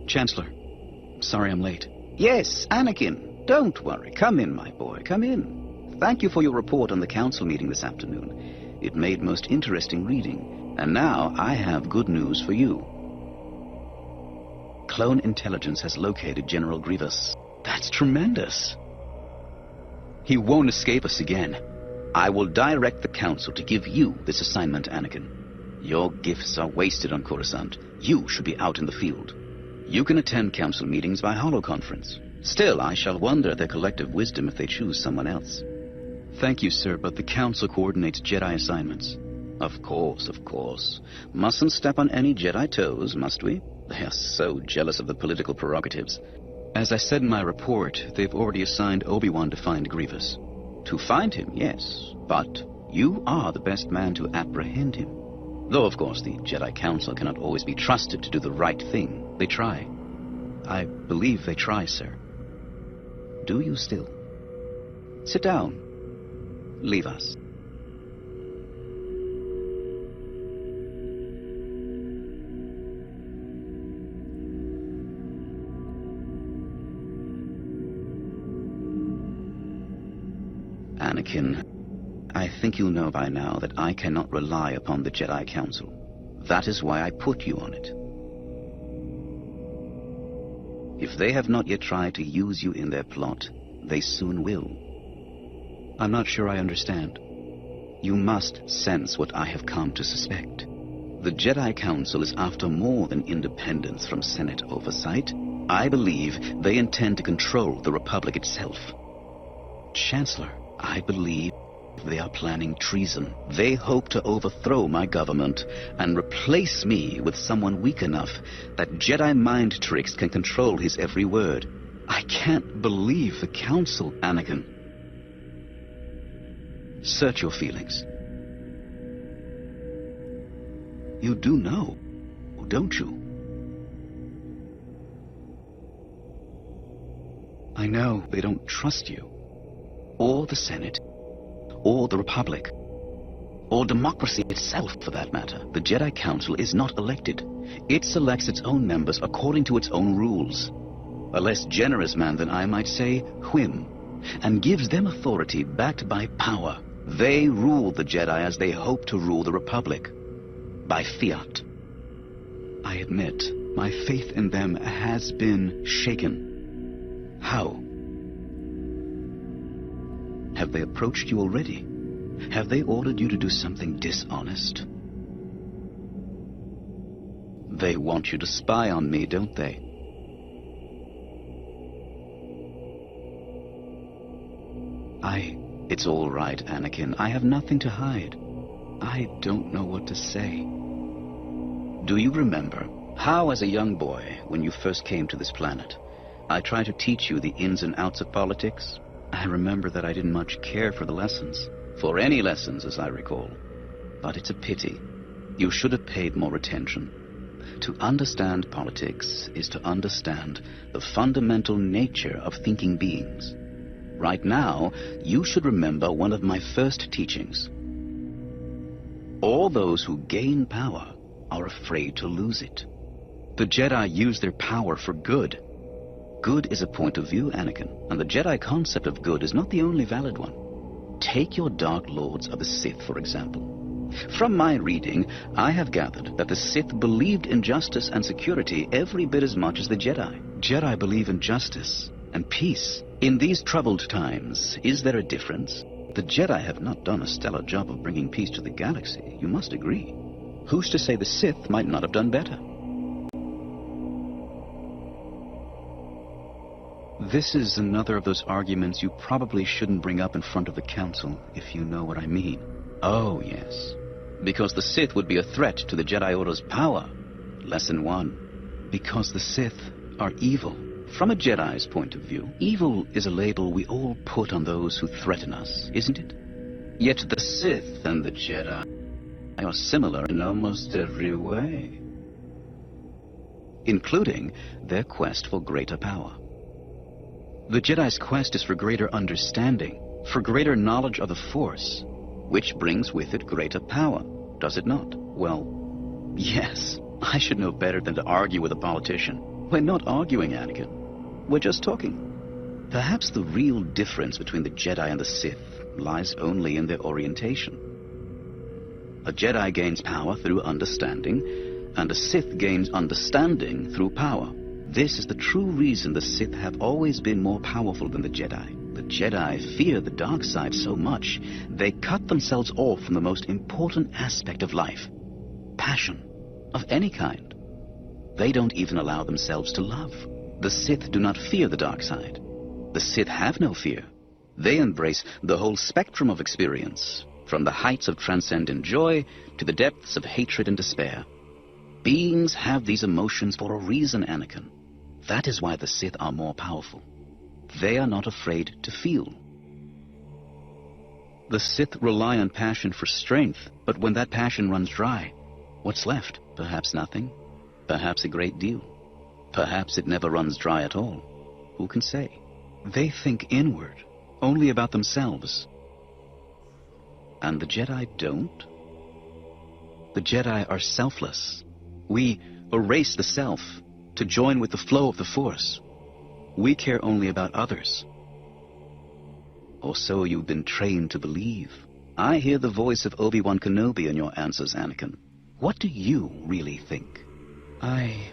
Chancellor, sorry I'm late. Yes, Anakin. Don't worry. Come in, my boy. Come in. Thank you for your report on the council meeting this afternoon. It made most interesting reading. And now I have good news for you. Clone Intelligence has located General Grievous. That's tremendous. He won't escape us again. I will direct the council to give you this assignment, Anakin. Your gifts are wasted on Coruscant. You should be out in the field. You can attend council meetings by holoconference. Still, I shall wonder at their collective wisdom if they choose someone else. Thank you, sir, but the council coordinates Jedi assignments. Of course, of course. Mustn't step on any Jedi toes, must we? They are so jealous of the political prerogatives. As I said in my report, they've already assigned Obi-Wan to find Grievous. To find him, yes, but you are the best man to apprehend him. Though, of course, the Jedi Council cannot always be trusted to do the right thing. They try. I believe they try, sir. Do you still? Sit down. Leave us. Anakin, I think you know by now that I cannot rely upon the Jedi Council. That is why I put you on it. If they have not yet tried to use you in their plot, they soon will. I'm not sure I understand. You must sense what I have come to suspect. The Jedi Council is after more than independence from Senate oversight. I believe they intend to control the Republic itself. Chancellor, I believe they are planning treason. They hope to overthrow my government and replace me with someone weak enough that Jedi mind tricks can control his every word. I can't believe the Council, Anakin. Search your feelings. You do know, don't you? I know they don't trust you. Or the Senate. Or the Republic. Or democracy itself, for that matter. The Jedi Council is not elected. It selects its own members according to its own rules. A less generous man than I might say, whim, and gives them authority backed by power. They rule the Jedi as they hope to rule the Republic. By fiat. I admit, my faith in them has been shaken. How? Have they approached you already? Have they ordered you to do something dishonest? They want you to spy on me, don't they? It's all right, Anakin. I have nothing to hide. I don't know what to say. Do you remember how, as a young boy, when you first came to this planet, I tried to teach you the ins and outs of politics? I remember that I didn't much care for the lessons. For any lessons, as I recall. But it's a pity. You should have paid more attention. To understand politics is to understand the fundamental nature of thinking beings. Right now, you should remember one of my first teachings. All those who gain power are afraid to lose it. The Jedi use their power for good. Good is a point of view, Anakin, and the Jedi concept of good is not the only valid one. Take your Dark Lords of the Sith, for example. From my reading, I have gathered that the Sith believed in justice and security every bit as much as the Jedi. Jedi believe in justice and peace. In these troubled times, is there a difference? The Jedi have not done a stellar job of bringing peace to the galaxy, you must agree. Who's to say the Sith might not have done better? This is another of those arguments you probably shouldn't bring up in front of the Council, if you know what I mean. Oh, yes. Because the Sith would be a threat to the Jedi Order's power. Lesson 1. Because the Sith are evil. From a Jedi's point of view, evil is a label we all put on those who threaten us, isn't it? Yet the Sith and the Jedi are similar in almost every way. Including their quest for greater power. The Jedi's quest is for greater understanding, for greater knowledge of the Force. Which brings with it greater power, does it not? Well, yes. I should know better than to argue with a politician. We're not arguing, Anakin. We're just talking. Perhaps the real difference between the Jedi and the Sith lies only in their orientation. A Jedi gains power through understanding, and a Sith gains understanding through power. This is the true reason the Sith have always been more powerful than the Jedi. The Jedi fear the dark side so much, they cut themselves off from the most important aspect of life. Passion, of any kind. They don't even allow themselves to love. The Sith do not fear the dark side. The Sith have no fear. They embrace the whole spectrum of experience, from the heights of transcendent joy to the depths of hatred and despair. Beings have these emotions for a reason, Anakin. That is why the Sith are more powerful. They are not afraid to feel. The Sith rely on passion for strength, but when that passion runs dry, what's left? Perhaps nothing. Perhaps a great deal. Perhaps it never runs dry at all. Who can say? They think inward, only about themselves. And the Jedi don't? The Jedi are selfless. We erase the self to join with the flow of the Force. We care only about others. Or so you've been trained to believe. I hear the voice of Obi-Wan Kenobi in your answers, Anakin. What do you really think? I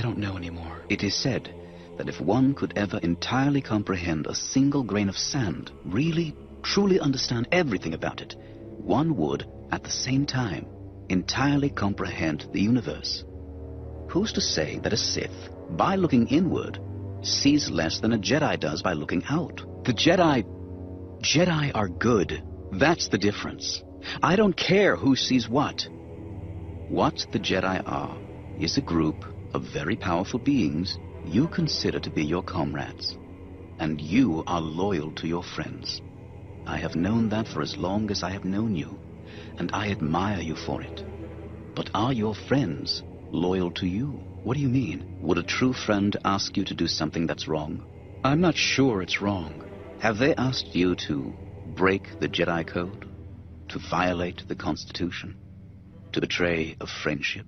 don't know anymore. It is said that if one could ever entirely comprehend a single grain of sand, really, truly understand everything about it, one would, at the same time, entirely comprehend the universe. Who's to say that a Sith, by looking inward, sees less than a Jedi does by looking out? The Jedi are good. That's the difference. I don't care who sees what. What the Jedi are is a group of very powerful beings you consider to be your comrades. And you are loyal to your friends. I have known that for as long as I have known you, and I admire you for it. But are your friends loyal to you? What do you mean? Would a true friend ask you to do something that's wrong? I'm not sure it's wrong. Have they asked you to break the Jedi Code? To violate the Constitution? To betray a friendship?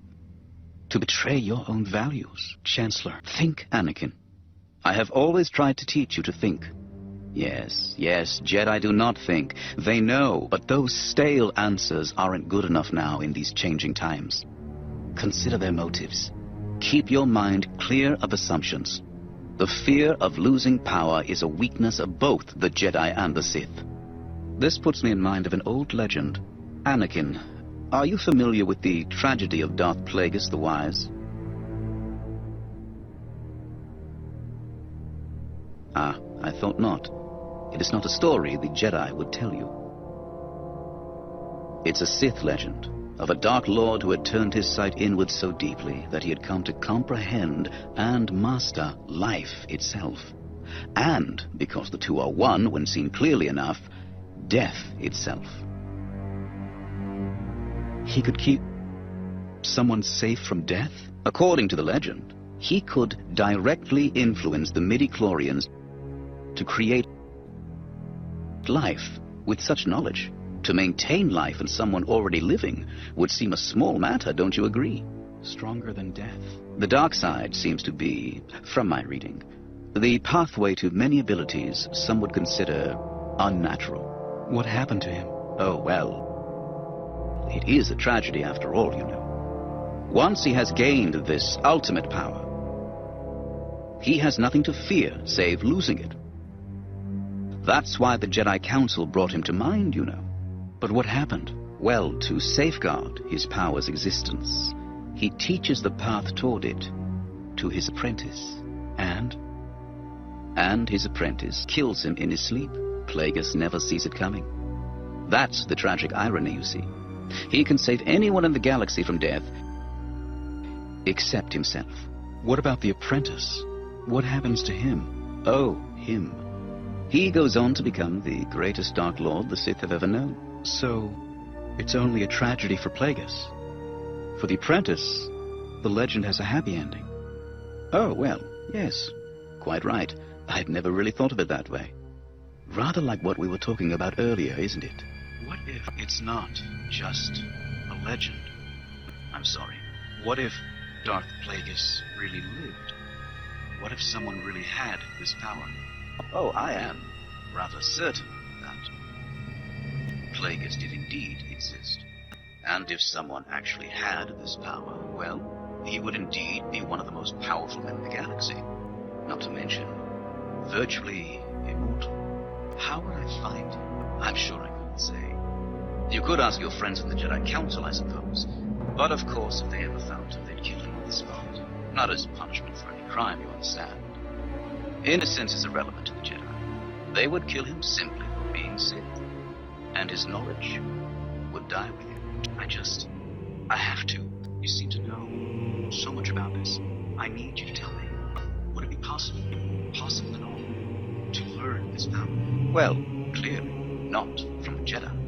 To betray your own values? Chancellor, think, Anakin. I have always tried to teach you to think. Yes, Jedi do not think. They know, but those stale answers aren't good enough now in these changing times. Consider their motives. Keep your mind clear of assumptions. The fear of losing power is a weakness of both the Jedi and the Sith. This puts me in mind of an old legend. Anakin, are you familiar with the tragedy of Darth Plagueis the Wise? Ah, I thought not. It is not a story the Jedi would tell you. It's a Sith legend of a Dark Lord who had turned his sight inward so deeply that he had come to comprehend and master life itself. And, because the two are one when seen clearly enough, death itself. He could keep someone safe from death? According to the legend, he could directly influence the midi-chlorians to create life with such knowledge. To maintain life in someone already living would seem a small matter, don't you agree? Stronger than death. The dark side seems to be, from my reading, the pathway to many abilities some would consider unnatural. What happened to him? Oh, well, it is a tragedy after all, you know. Once he has gained this ultimate power, he has nothing to fear save losing it. That's why the Jedi Council brought him to mind, you know. But what happened? Well, to safeguard his power's existence, he teaches the path toward it to his apprentice. And his apprentice kills him in his sleep. Plagueis never sees it coming. That's the tragic irony, you see. He can save anyone in the galaxy from death, except himself. What about the apprentice? What happens to him? Oh, him. He goes on to become the greatest Dark Lord the Sith have ever known. So, it's only a tragedy for Plagueis. For the apprentice, the legend has a happy ending. Oh, well, yes, quite right. I'd never really thought of it that way. Rather like what we were talking about earlier, isn't it? What if it's not just a legend? I'm sorry. What if Darth Plagueis really lived? What if someone really had this power? Oh, I am rather certain that Plagueis did indeed exist. And if someone actually had this power, well, he would indeed be one of the most powerful men in the galaxy. Not to mention, virtually immortal. How would I find him? I'm sure I couldn't say. You could ask your friends in the Jedi Council, I suppose. But of course, if they ever found him, they'd kill him on the spot. Not as punishment for any crime, you understand. Innocence is irrelevant to the Jedi. They would kill him simply for being Sith. And his knowledge would die with him. I have to. You seem to know so much about this. I need you to tell me. Would it be possible at all, to learn this power? Well, clearly not from the Jedi.